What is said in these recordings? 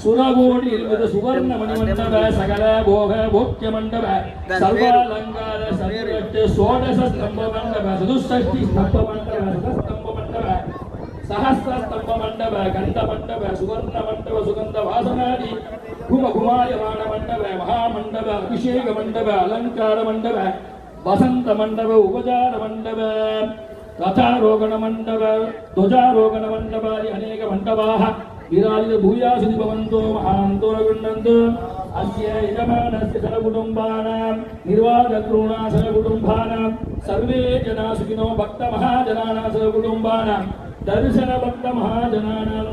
सुरगोडी सुवर्ण मणिमंडप सकल भोग भोग्य मंडप सर्वालंकार सर्वट षोडश स्तंभ मंडप चतुष्षष्टि स्तंभ मंडप शतस्तंभ मंडप सहस्र स्तंभ मंडप गंध मंडप सुवर्ण मंडप सुगंध वासनादि घुम घुमायमान मंडप महामंडप अभिषेक मंडप अलंकार मंडप वसंत मंडप उपचार मंडप रथारोहण मंडप ध्वजारोहण मंडप अनेक मंडपाः विराजित भूयासि भवन्तो महान्तो रघुनन्दो अस्य यजमानस्य सर्वकुटुम्बानां निर्वाहकॄणां सर्वकुटुम्बानां सर्वे जनाः सुखिनो भक्तमहाजनानां सर्वकुटुम्बानां दर्शनभक्तमहाजनानां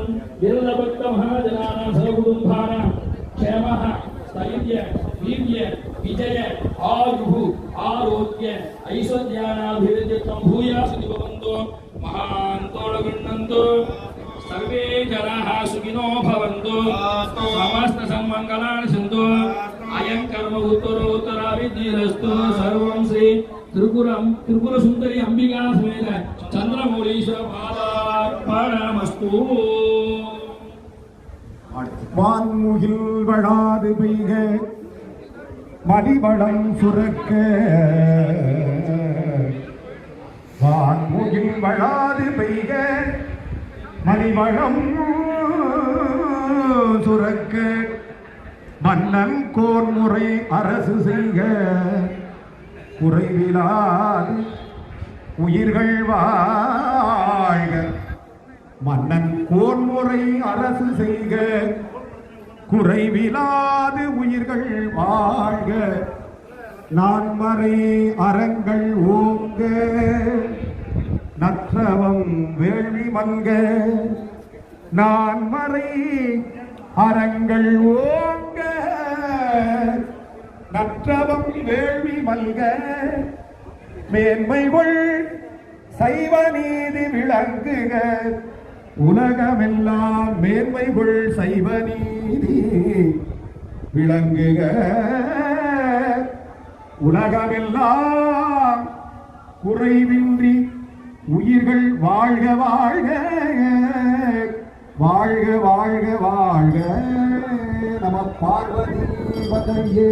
विरलभक्तमहाजनानां सर्वकुटुम्बानां क्षेमः स्थैर्य वीर्य विजय आयुः आरोग्य ऐश्वर्याणाभिवृद्धिं भूयासि भवन्तो महान्तो रघुनन्दो सर्वे जनाः सुखिनो भवन्तु समस्त सन्मङ्गलानि सन्तु अयं कर्म उत्तरोत्तराभिवृद्धिरस्तु सर्वं श्री त्रिपुरसुन्दरी अंबिका समेत चन्द्रमौळीश्वर पादार्पणमस्तु வான்முகில் வளாது பெய்க மணிவளம் சுரக்க வான்முகில் வளாது பெய்க மணிவளம் சுரக்க மன்னன் கோன்முறை அரசு செய்க குறைவிலாது உயிர்கள் வாழ்க மன்னன் கோன்முறை அரசு செய்க குறைவிலாது உயிர்கள் வாழ்க நான்மறை அறங்கள் ஓங்க நற்றவம் வேள்வி மல்க நான்மறை அறங்கள் ஓங்க நற்றவம் வேள்வி மல்க மேன்மைகள் சைவ நீதி விளங்குக உலகமெல்லாம் மேன்மைகள் சைவ நீதி விளங்குக உலகமெல்லாம் குறைவின்றி உயிர்கள் வாழ்க வாழ்க வாழ்க வாழ்க வாழ்க நம பார்வதி பதையே